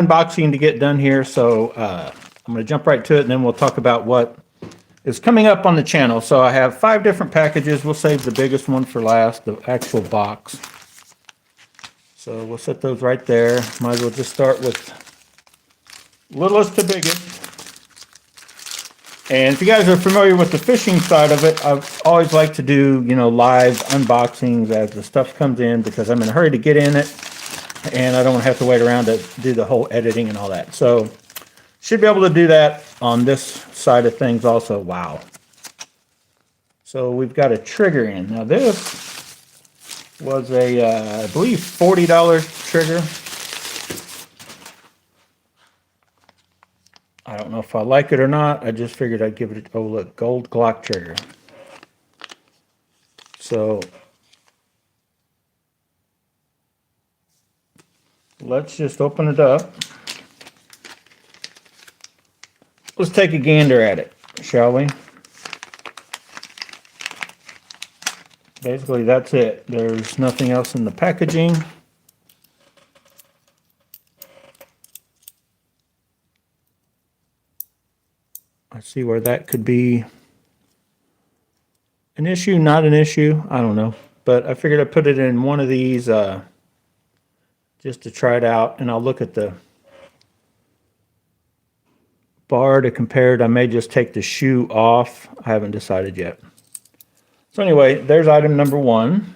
unboxing to get done here, so I'm going to jump right to it, and then we'll talk about what is coming up on the channel. So I have 5 different packages. We'll save the biggest one for last, the actual box. So we'll set those right there. Might as well just start with littlest to biggest. And if you guys are familiar with the fishing side of it, I've always liked to do, live unboxings as the stuff comes in, because I'm in a hurry to get in it, and I don't want to have to wait around to do the whole editing and all that. So should be able to do that on this side of things also. Wow. So we've got a trigger in. Now this was a, I believe, $40 trigger. I don't know if I like it or not. I just figured I'd give it a, oh look, gold Glock trigger. So let's just open it up. Let's take a gander at it, shall we? Basically, that's it. There's nothing else in the packaging. I see where that could be an issue, not an issue. I don't know. But I figured I'd put it in one of these just to try it out. And I'll look at the bar to compare it. I may just take the shoe off. I haven't decided yet. So anyway, there's item number 1.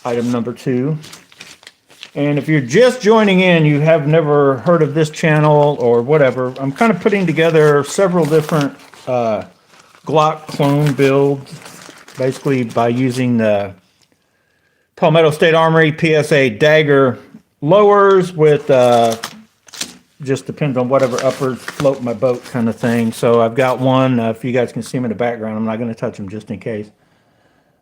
Item number 2. And if you're just joining in, you have never heard of this channel or whatever, I'm kind of putting together several different Glock clone builds, basically by using the Palmetto State Armory PSA dagger lowers with, just depends on whatever uppers float my boat kind of thing. So I've got one, if you guys can see them in the background, I'm not going to touch them just in case.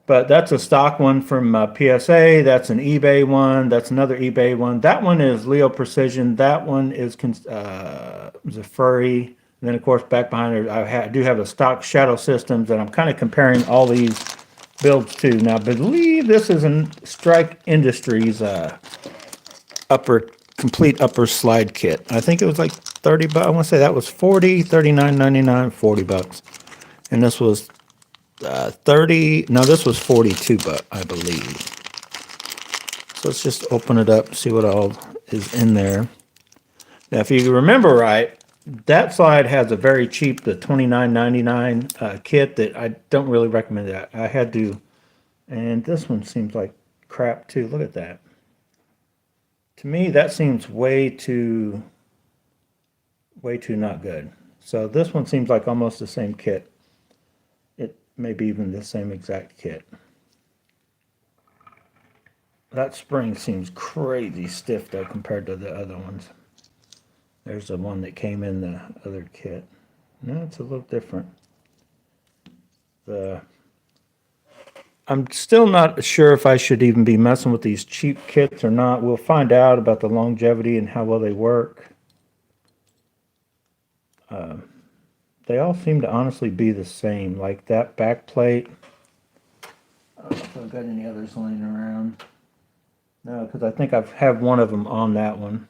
But that's a stock one from PSA. That's an eBay one. That's another eBay one. That one is Leo Precision. That one is a Furry. And then, of course, back behind there, I do have a stock Shadow Systems, and I'm kind of comparing all these builds to. Now, I believe this is a Strike Industries complete upper slide kit. I think it was like 30 bucks. I want to say that was 40, 39.99, 40 bucks. And this was 30, no, this was 42 bucks, I believe. So let's just open it up, see what all is in there. Now, if you remember right, that slide has a very cheap, the $29.99 kit that I don't really recommend that. I had to, and this one seems like crap too. Look at that. To me, that seems way too not good. So this one seems like almost the same kit. Maybe even the same exact kit. That spring seems crazy stiff though compared to the other ones. There's the one that came in the other kit. No, it's a little different. I'm still not sure if I should even be messing with these cheap kits or not. We'll find out about the longevity and how well they work. They all seem to honestly be the same, like that back plate. I don't know if I've got any others laying around. No, because I think I've had one of them on that one.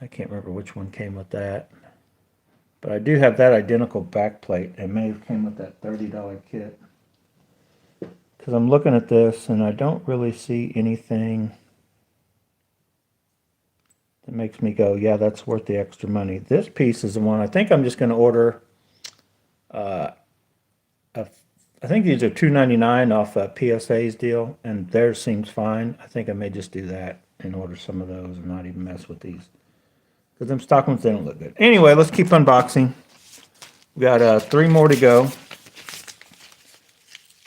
I can't remember which one came with that. But I do have that identical back plate. It may have came with that $30 kit. Because I'm looking at this and I don't really see anything that makes me go, yeah, that's worth the extra money. This piece is the one I think I'm just going to order. I think these are $2.99 off PSA's deal, and theirs seems fine. I think I may just do that and order some of those and not even mess with these. Because them stock ones, they don't look good. Anyway, let's keep unboxing. We got 3 more to go.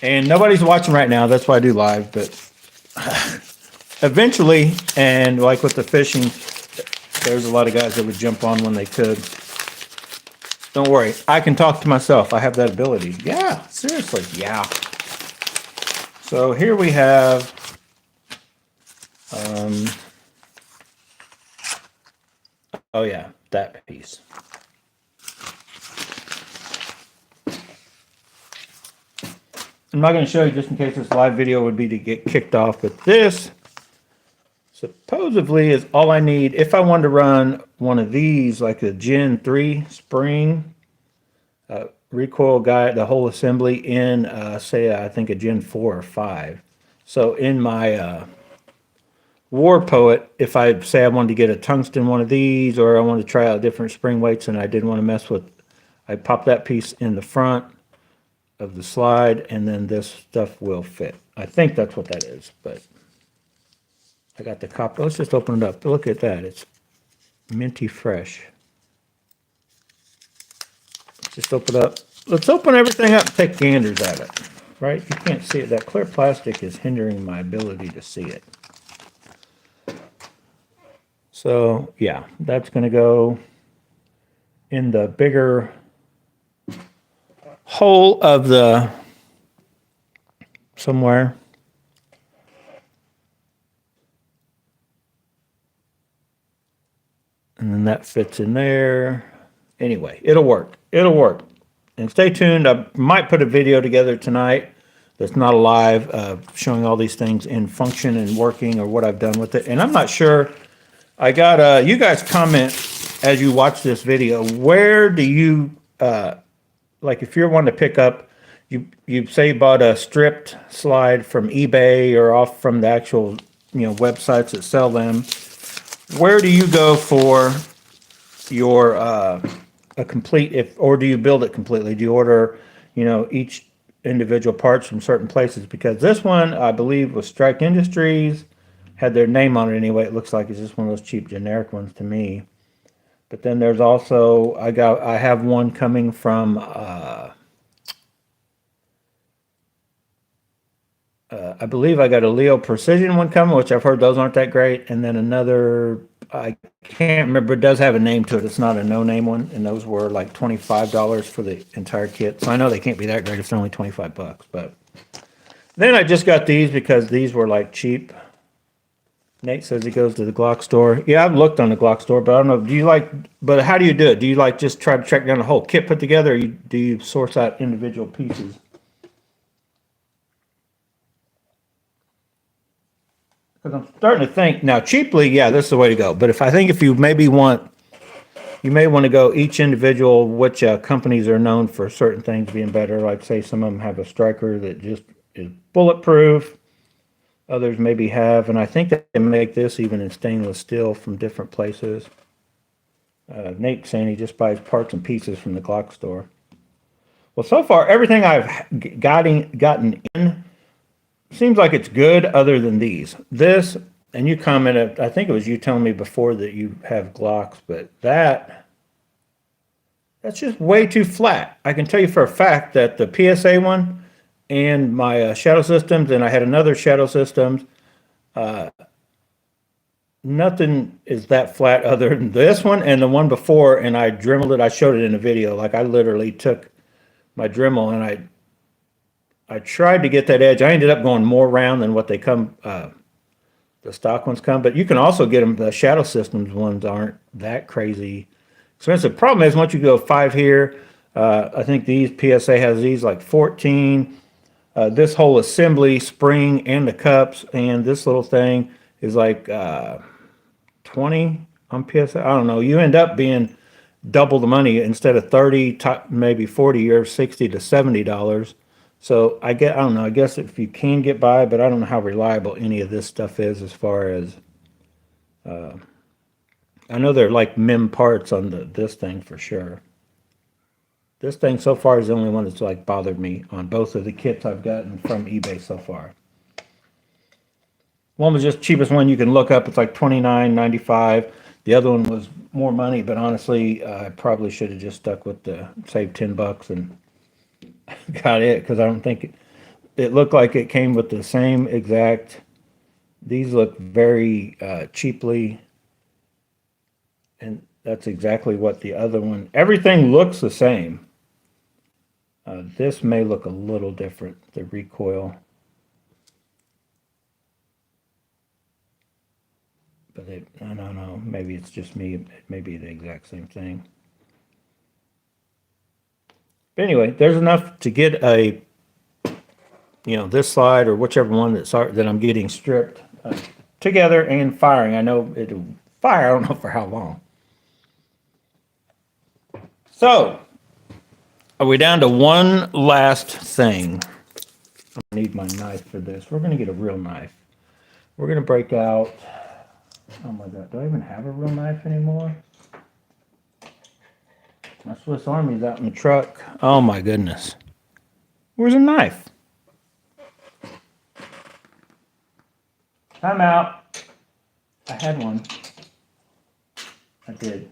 And nobody's watching right now. That's why I do live. But eventually, and like with the fishing, there's a lot of guys that would jump on when they could. Don't worry, I can talk to myself. I have that ability. Yeah, seriously, yeah. So here we have oh yeah, that piece. I'm not going to show you just in case this live video would be to get kicked off, but this. supposedly is all I need if I wanted to run one of these, like a Gen 3 spring recoil guide, the whole assembly in, say, I think a Gen 4 or 5. So in my War Poet, if I say I wanted to get a tungsten one of these, or I wanted to try out different spring weights and I didn't want to mess with, I pop that piece in the front of the slide, and then this stuff will fit. I think that's what that is, but I got the copper. Let's just open it up. Look at that. It's minty fresh. Let's just open it up. Let's open everything up and take ganders at it. Right? You can't see it. That clear plastic is hindering my ability to see it. So, yeah, that's going to go in the bigger hole of the somewhere. And then that fits in there. Anyway, it'll work. It'll work. And stay tuned. I might put a video together tonight that's not live, showing all these things in function and working, or what I've done with it. And I'm not sure. I got you guys comment as you watch this video. Where do you like, if you're wanting to pick up, you say you bought a stripped slide from eBay or off from the actual websites that sell them. Where do you go for your a complete, or do you build it completely? Do you order each individual parts from certain places? Because this one, I believe, was Strike Industries, had their name on it anyway. It looks like it's just one of those cheap generic ones to me. But then there's also, I have one coming from I believe I got a Leo Precision one coming, which I've heard those aren't that great. And then another, I can't remember, it does have a name to it. It's not a no-name one. And those were like $25 for the entire kit. So I know they can't be that great if they're only $25. But then I just got these because these were like cheap. Nate says he goes to the Glock store. Yeah, I've looked on the Glock store, but I don't know. Do you but how do you do it? Do you just try to track down the whole kit put together, or do you source out individual pieces? Because I'm starting to think now, cheaply, yeah, this is the way to go. But if you maybe want, you may want to go each individual, which companies are known for certain things being better. Like say some of them have a striker that just is bulletproof. Others maybe have, and I think that they make this even in stainless steel from different places. Nate's saying he just buys parts and pieces from the Glock store. Well, so far, everything I've gotten in seems like it's good, other than these. This, and you commented, I think it was you telling me before that you have Glocks, but that's just way too flat. I can tell you for a fact that the PSA one and my Shadow Systems, and I had another Shadow Systems, nothing is that flat other than this one and the one before, and I dremeled it. I showed it in a video. Like I literally took my Dremel and I tried to get that edge. I ended up going more round than what they come, the stock ones come, but you can also get them. The Shadow Systems ones aren't that crazy expensive. Problem is, once you go 5 here, I think these PSA has these like 14. This whole assembly, spring and the cups, and this little thing is like 20 on PSA. I don't know. You end up being double the money. Instead of 30, maybe 40 or 60 to $70. So I don't know. I guess if you can get by, but I don't know how reliable any of this stuff is as far as. I know they're like MIM parts on this thing for sure. This thing so far is the only one that's like bothered me on both of the kits I've gotten from eBay so far. One was just cheapest one you can look up. It's like $29.95. The other one was more money, but honestly, I probably should have just stuck with saved $10 and got it, because I don't think it looked like it came with the same exact. These look very cheaply, and that's exactly what the other one. Everything looks the same. This may look a little different, the recoil. But I don't know, maybe it's just me. It may be the exact same thing. But anyway, there's enough to get this slide or whichever one that I'm getting stripped together and firing. I know it'll fire, I don't know for how long. So, are we down to one last thing? I need my knife for this. We're going to get a real knife. We're going to break out, oh my God, do I even have a real knife anymore? My Swiss Army's out in the truck. Oh my goodness. Where's a knife? Time out. I had one. I did.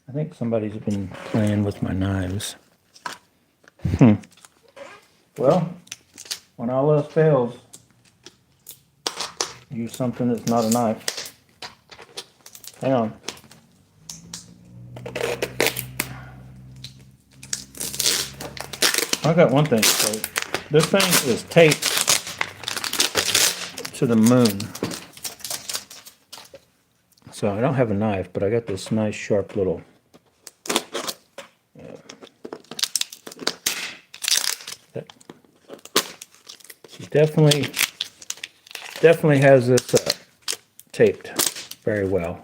I think somebody's been playing with my knives. Well, when all else fails, use something that's not a knife. Hang on. I got one thing. So this thing is taped to the moon. So I don't have a knife, but I got this nice sharp little. She definitely has this taped very well.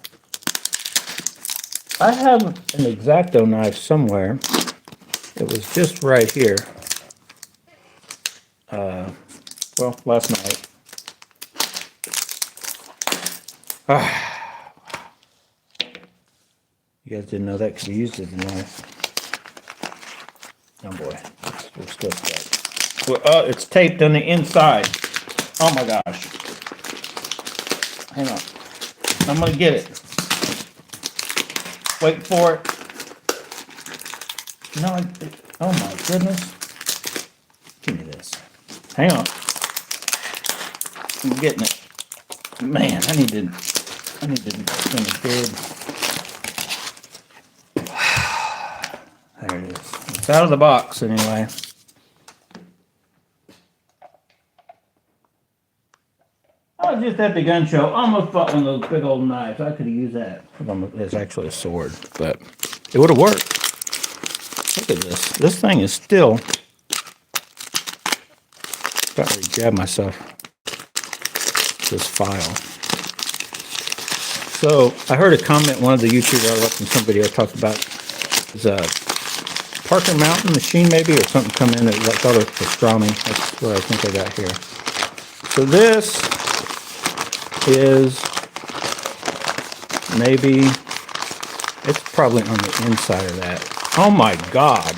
I have an X-Acto knife somewhere. It was just right here. Well, last night. You guys didn't know that could be used as a knife. Oh boy, we're still stuck. Well, it's taped on the inside. Oh my gosh. Hang on. I'm gonna get it. Wait for it. No, oh my goodness. Give me this. Hang on. I'm getting it. Man, I need to make this thing big. There it is. It's out of the box anyway. I was just at the gun show. Almost bought one of those big old knives. I could have used that. It's actually a sword, but it would have worked. Look at this. This thing is still. Got to grab myself this file. So I heard a comment. One of the YouTubers I watched in some video talked about is a Parker Mountain machine maybe, or something come in that I thought it was pastrami. That's what I think I got here. So this is maybe, it's probably on the inside of that. Oh my God.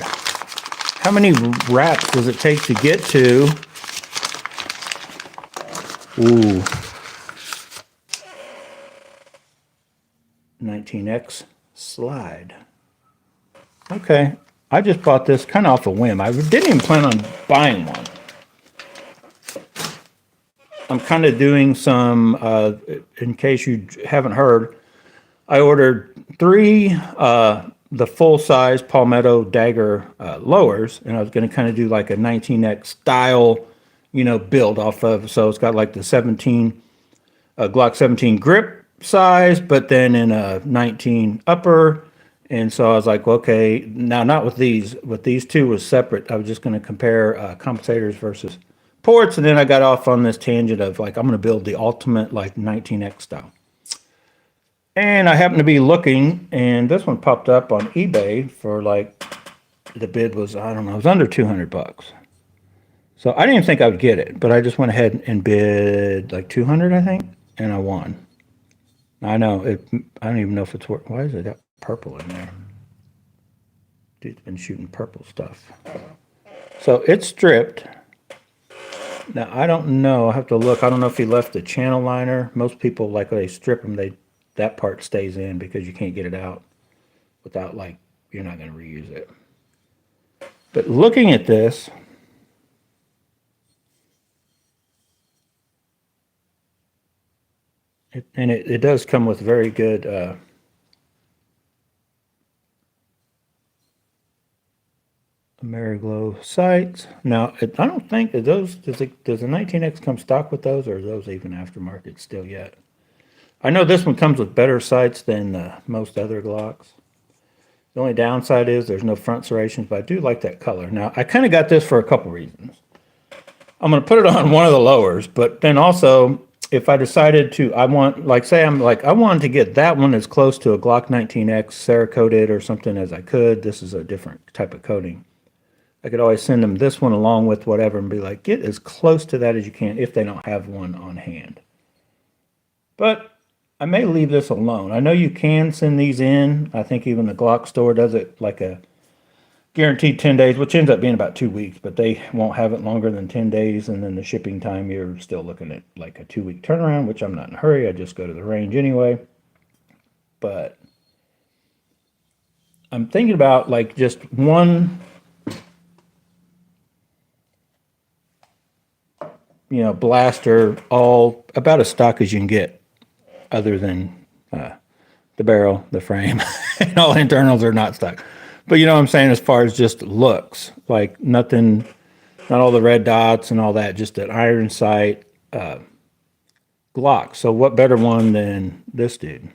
How many wraps does it take to get to? Ooh. 19X slide. Okay. I just bought this kind of off a whim. I didn't even plan on buying one. I'm kind of doing some, in case you haven't heard, I ordered 3 the full-size Palmetto Dagger lowers, and I was going to kind of do like a 19X style, build off of. So it's got like the 17 Glock 17 grip size, but then in a 19 upper. And so I was like, okay, now not with these. With these two was separate. I was just going to compare compensators versus ports, and then I got off on this tangent of like I'm going to build the ultimate like 19X style. And I happened to be looking, and this one popped up on eBay for like, the bid was, I don't know, it was under 200 bucks. So I didn't even think I would get it, but I just went ahead and bid like 200, I think, and I won. I know it. I don't even know if it's worth. Why is it got purple in there? Dude's been shooting purple stuff. So it's stripped. Now I don't know. I have to look. I don't know if he left the channel liner. Most people, like when they strip them, that part stays in because you can't get it out without, like, you're not going to reuse it. But looking at this, it does come with very good Ameriglow sights. Now, I don't think that those, does the 19X come stock with those, or are those even aftermarket still yet? I know this one comes with better sights than most other Glocks. The only downside is there's no front serrations, but I do like that color. Now, I kind of got this for a couple reasons. I'm going to put it on one of the lowers, but then also if I decided to, I want, like, say I'm like, I wanted to get that one as close to a Glock 19X Cerakoted or something as I could. This is a different type of coating. I could always send them this one along with whatever and be like, get as close to that as you can if they don't have one on hand. But I may leave this alone. I know you can send these in. I think even the Glock store does it like a guaranteed 10 days, which ends up being about 2 weeks, but they won't have it longer than 10 days. And then the shipping time, you're still looking at like a 2-week turnaround, which I'm not in a hurry. I just go to the range anyway. But I'm thinking about like just one, blaster, all about as stock as you can get, other than the barrel, the frame, and all internals are not stock. But you know what I'm saying, as far as just looks, like nothing, not all the red dots and all that, just an iron sight Glock. So what better one than this dude?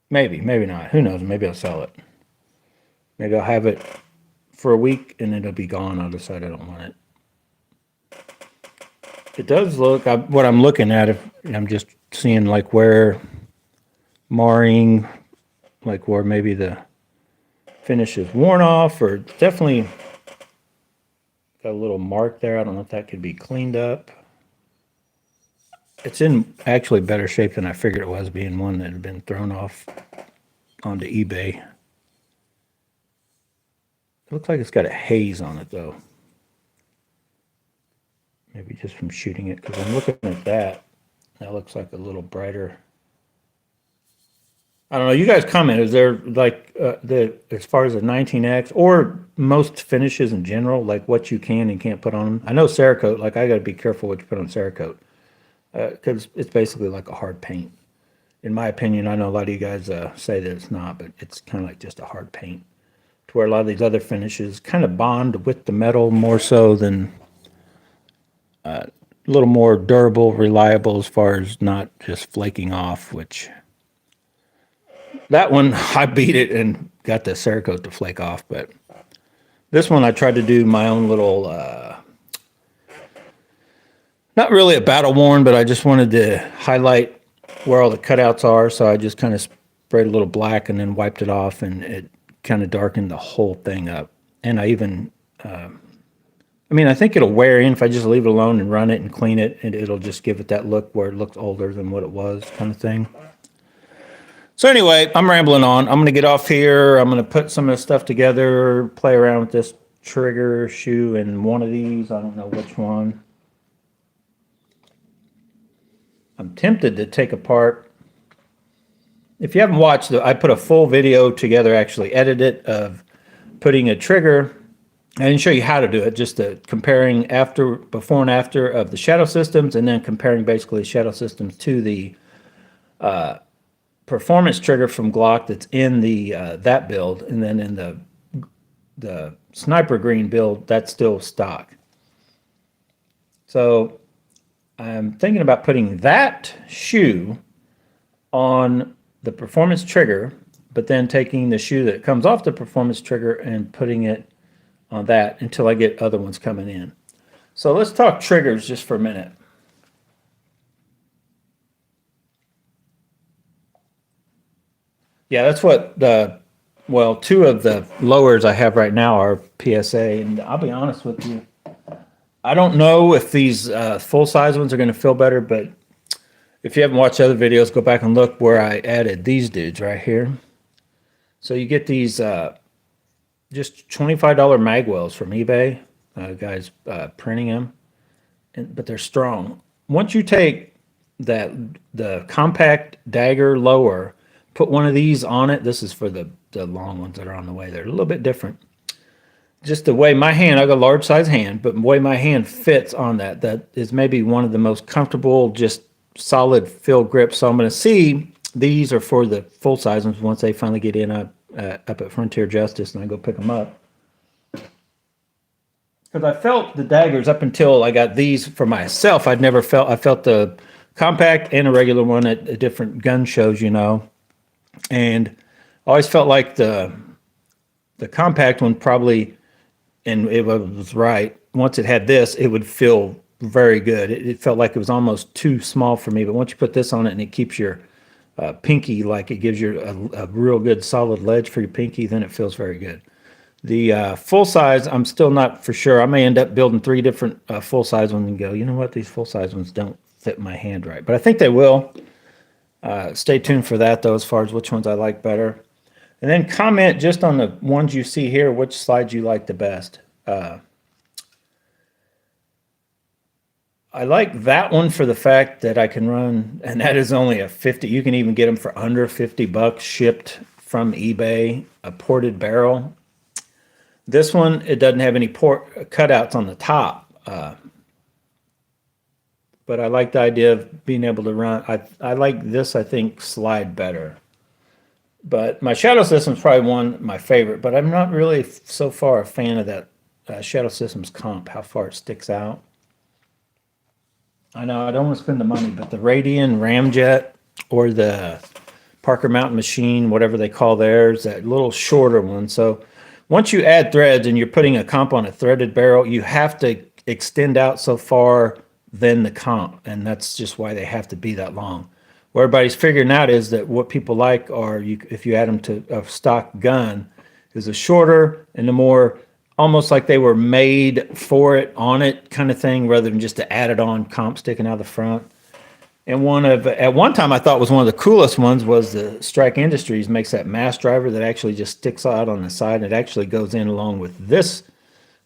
Maybe, maybe not. Who knows? Maybe I'll sell it. Maybe I'll have it for a week and it'll be gone. I'll decide I don't want it. It does look, what I'm looking at, if I'm just seeing like where marring, like where maybe the finish is worn off, or definitely got a little mark there. I don't know if that could be cleaned up. It's in actually better shape than I figured it was, being one that had been thrown off onto eBay. It looks like it's got a haze on it though. Maybe just from shooting it, because I'm looking at that. That looks like a little brighter. I don't know. You guys comment. Is there like as far as a 19X or most finishes in general, like what you can and can't put on them? I know Cerakote. Like I got to be careful what you put on Cerakote because it's basically like a hard paint. In my opinion, I know a lot of you guys say that it's not, but it's kind of like just a hard paint. To where a lot of these other finishes kind of bond with the metal more so than a little more durable, reliable as far as not just flaking off, which. That one, I beat it and got the Cerakote to flake off, but this one I tried to do my own little, not really a battle worn, but I just wanted to highlight where all the cutouts are, so I just kind of sprayed a little black and then wiped it off, and it kind of darkened the whole thing up. And I even, I think it'll wear in if I just leave it alone and run it and clean it, and it'll just give it that look where it looks older than what it was, kind of thing. So anyway, I'm rambling on. I'm going to get off here. I'm going to put some of this stuff together, play around with this trigger shoe and one of these. I don't know which one. I'm tempted to take apart. If you haven't watched, I put a full video together, actually edited it, of putting a trigger. I didn't show you how to do it, just comparing before and after of the shadow systems, and then comparing basically shadow systems to the performance trigger from Glock that's in the that build, and then in the sniper green build that's still stock. So I'm thinking about putting that shoe on the performance trigger, but then taking the shoe that comes off the performance trigger and putting it on that until I get other ones coming in. So let's talk triggers just for a minute. Yeah, that's what two of the lowers I have right now are PSA, and I'll be honest with you, I don't know if these full-size ones are going to feel better, but if you haven't watched other videos, go back and look where I added these dudes right here. So you get these just $25 magwells from eBay, guys printing them, but they're strong. Once you take the compact dagger lower, put one of these on it. This is for the long ones that are on the way. They're a little bit different. Just the way my hand, I got a large size hand, but the way my hand fits on that is maybe one of the most comfortable, just solid feel grips. So I'm going to see, these are for the full size ones once they finally get in up at Frontier Justice and I go pick them up. Because I felt the daggers up until I got these for myself. I felt the compact and a regular one at different gun shows, and I always felt like the compact one probably, and it was right, once it had this, it would feel very good. It felt like it was almost too small for me, but once you put this on it and it keeps your pinky, like it gives you a real good solid ledge for your pinky, then it feels very good. The full size, I'm still not for sure. I may end up building 3 different full size ones and go, you know what, these full size ones don't fit my hand right. But I think they will. Stay tuned for that, though, as far as which ones I like better. And then comment just on the ones you see here, which slides you like the best. I like that one for the fact that I can run, and that is only a 50. You can even get them for under $50 shipped from eBay, a ported barrel. This one, it doesn't have any cutouts on the top. But I like the idea of being able to run. I like this, I think, slide better. But my Shadow System's probably my favorite, but I'm not really so far a fan of that Shadow Systems comp, how far it sticks out. I know I don't want to spend the money, but the Radian Ramjet or the Parker Mountain Machine, whatever they call theirs, that little shorter one. So once you add threads and you're putting a comp on a threaded barrel, you have to extend out so far than the comp, and that's just why they have to be that long. What everybody's figuring out is that what people like are, if you add them to a stock gun, is a shorter and a more almost like they were made for it, on it kind of thing, rather than just to add it on comp sticking out the front. And at one time I thought was one of the coolest ones was the Strike Industries makes that mass driver that actually just sticks out on the side, and it actually goes in along with this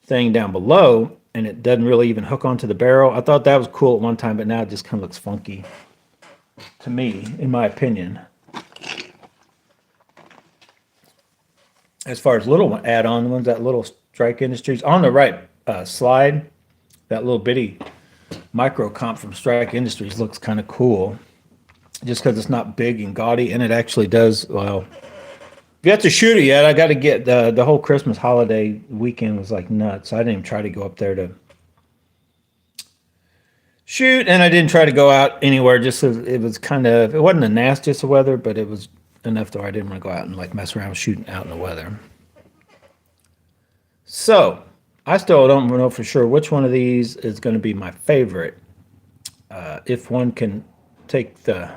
thing down below, and it doesn't really even hook onto the barrel. I thought that was cool at one time, but now it just kind of looks funky to me, in my opinion. As far as little add-on ones, that little Strike Industries on the right slide, that little bitty micro comp from Strike Industries looks kind of cool, just because it's not big and gaudy, and it actually does well. If you have to shoot it yet, I got to get the whole Christmas holiday weekend was like nuts. I didn't even try to go up there to shoot, and I didn't try to go out anywhere. Just it was it wasn't the nastiest of weather, but it was enough though I didn't want to go out and like mess around shooting out in the weather. So I still don't know for sure which one of these is going to be my favorite. If one can take the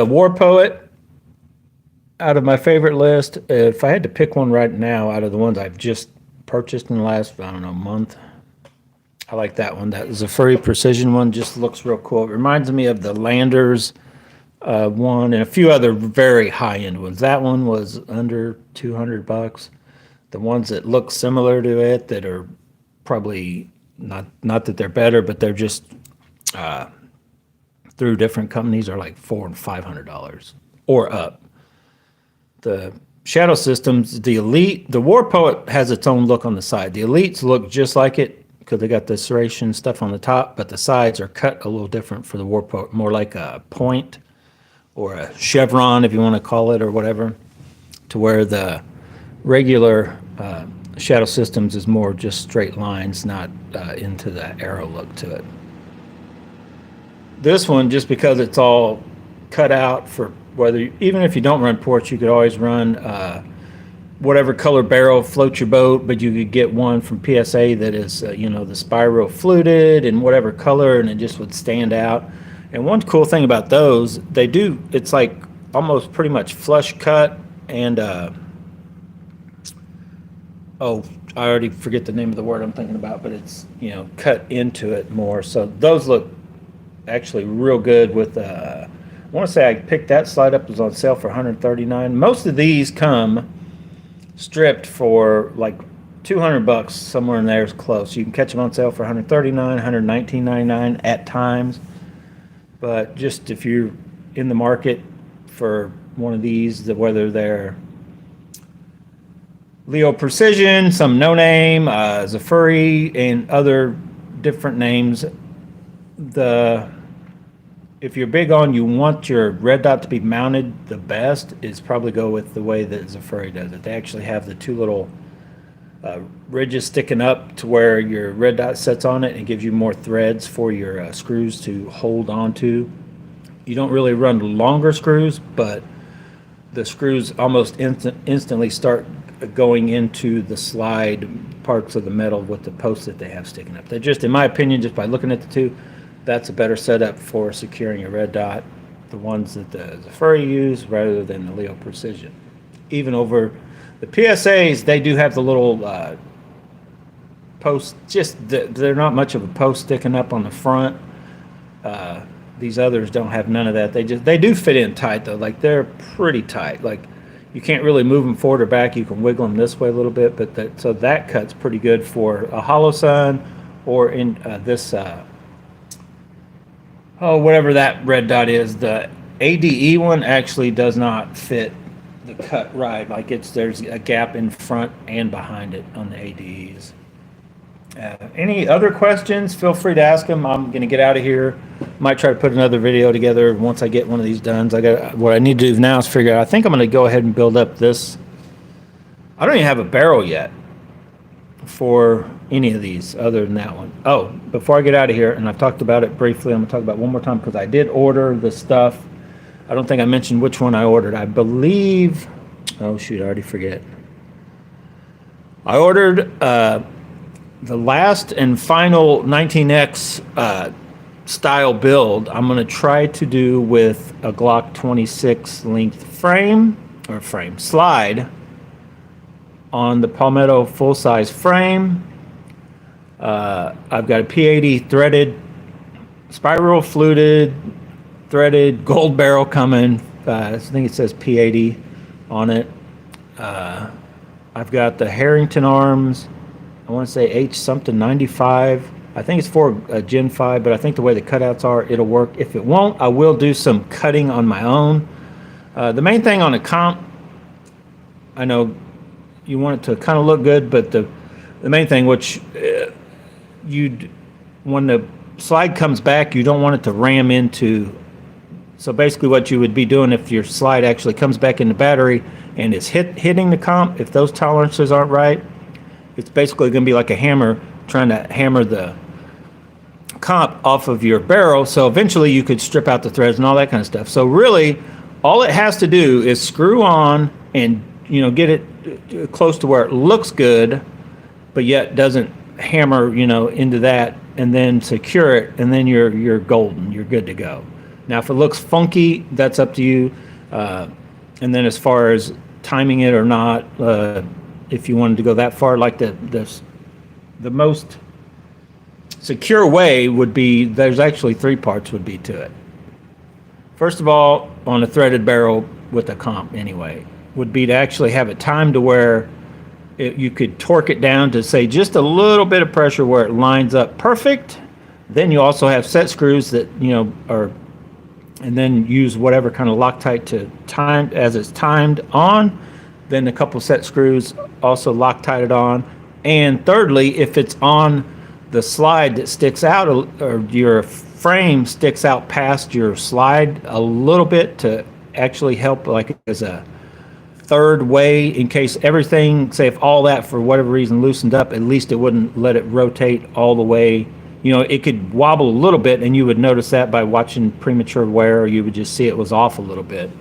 War Poet out of my favorite list, if I had to pick one right now out of the ones I've just purchased in the last, I don't know, month, I like that one. That is a furry precision one, just looks real cool. It reminds me of the Landers one and a few other very high-end ones. That one was under $200. The ones that look similar to it that are probably not that they're better, but they're just through different companies are like $400 and $500 or up. The Shadow Systems, the Elite, the War Poet has its own look on the side. The Elites look just like it because they got the serration stuff on the top, but the sides are cut a little different for the War Poet, more like a point or a chevron, if you want to call it, or whatever, to where the regular Shadow Systems is more just straight lines, not into the arrow look to it. This one, just because it's all cut out for even if you don't run ports, you could always run whatever color barrel floats your boat, but you could get one from PSA that is, the spiral fluted and whatever color, and it just would stand out. And one cool thing about those, it's like almost pretty much flush cut, and I already forget the name of the word I'm thinking about, but it's, cut into it more. So those look actually real good with, I want to say I picked that slide up, it was on sale for $139. Most of these come stripped for like $200, somewhere in there is close. You can catch them on sale for $139, $119.99 at times. But just if you're in the market for one of these, whether they're Leo Precision, some no name, Zafuri, and other different names, if you're big on you want your red dot to be mounted the best, is probably go with the way that Zafuri does it. They actually have the two little ridges sticking up to where your red dot sets on it and gives you more threads for your screws to hold on to. You don't really run longer screws, but the screws almost instantly start going into the slide parts of the metal with the posts that they have sticking up. They're just, in my opinion, just by looking at the two, that's a better setup for securing a red dot, the ones that the Furry use rather than the Leo Precision. Even over the PSAs, they do have the little post, just they're not much of a post sticking up on the front. These others don't have none of that. They do fit in tight though. Like they're pretty tight. Like you can't really move them forward or back. You can wiggle them this way a little bit, but so that cut's pretty good for a hollow sun or in this whatever that red dot is. The ADE one actually does not fit the cut right. Like there's a gap in front and behind it on the ADEs. Any other questions? Feel free to ask them. I'm going to get out of here. Might try to put another video together once I get one of these done. What I need to do now is figure out. I think I'm going to go ahead and build up this. I don't even have a barrel yet for any of these other than that one. Oh, before I get out of here, and I've talked about it briefly, I'm going to talk about it one more time because I did order the stuff. I don't think I mentioned which one I ordered. I believe, oh shoot, I already forget. I ordered the last and final 19X style build. I'm going to try to do with a Glock 26 length slide on the Palmetto full-size frame. I've got a P80 threaded, spiral fluted, threaded gold barrel coming. I think it says P80 on it. I've got the Harrington arms. I want to say H something 95. I think it's for a Gen 5, but I think the way the cutouts are, it'll work. If it won't, I will do some cutting on my own. The main thing on a comp, I know you want it to kind of look good, but the main thing, which when the slide comes back, you don't want it to ram into. So basically what you would be doing if your slide actually comes back in the battery and is hitting the comp, if those tolerances aren't right, it's basically going to be like a hammer trying to hammer the comp off of your barrel. So eventually you could strip out the threads and all that kind of stuff. So really, all it has to do is screw on and get it close to where it looks good, but yet doesn't hammer into that, and then secure it, and then you're golden. You're good to go. Now, if it looks funky, that's up to you. And then as far as timing it or not. If you wanted to go that far, like the most secure way would be, there's actually three parts would be to it. First of all, on a threaded barrel with a comp anyway, would be to actually have it timed to where you could torque it down to say just a little bit of pressure where it lines up perfect. Then you also have set screws that are, and then use whatever kind of Loctite to time as it's timed on. Then a couple set screws also Loctite it on. And thirdly, if it's on the slide that sticks out, or your frame sticks out past your slide a little bit to actually help, like as a third way in case everything, say if all that for whatever reason loosened up, at least it wouldn't let it rotate all the way. It could wobble a little bit, and you would notice that by watching premature wear, or you would just see it was off a little bit.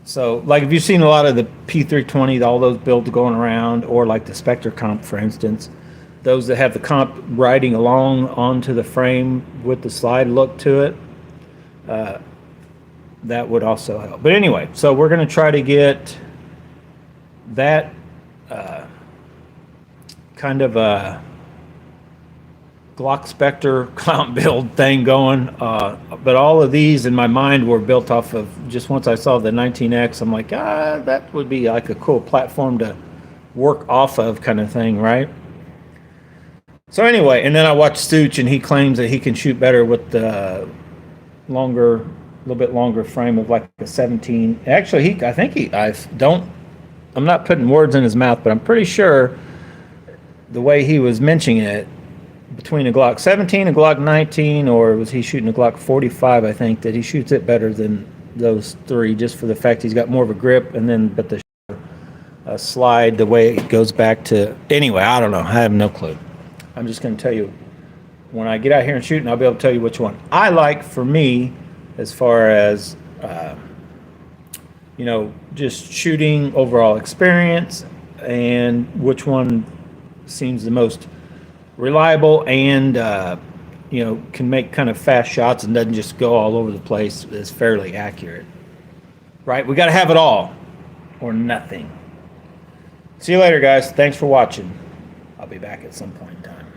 So, like if you've seen a lot of the P320, all those builds going around, or like the Spectre comp, for instance, those that have the comp riding along onto the frame with the slide look to it, that would also help. But anyway, so we're going to try to get that kind of a Glock Spectre clown build thing going, but all of these in my mind were built off of, just once I saw the 19X, I'm like, that would be like a cool platform to work off of, kind of thing, right? So anyway, and then I watched Such, and he claims that he can shoot better with the longer, a little bit longer frame of like a 17. Actually, I'm not putting words in his mouth, but I'm pretty sure the way he was mentioning it, between a Glock 17 and Glock 19, or was he shooting a Glock 45, I think, that he shoots it better than those three, just for the fact he's got more of a grip, and then but the slide, the way it goes back to, anyway, I don't know, I have no clue. I'm just going to tell you, when I get out here and shoot, and I'll be able to tell you which one I like for me, as far as just shooting overall experience, and which one seems the most reliable and, you know, can make kind of fast shots and doesn't just go all over the place. Is fairly accurate. Right? We got to have it all or nothing. See you later, guys. Thanks for watching. I'll be back at some point in time.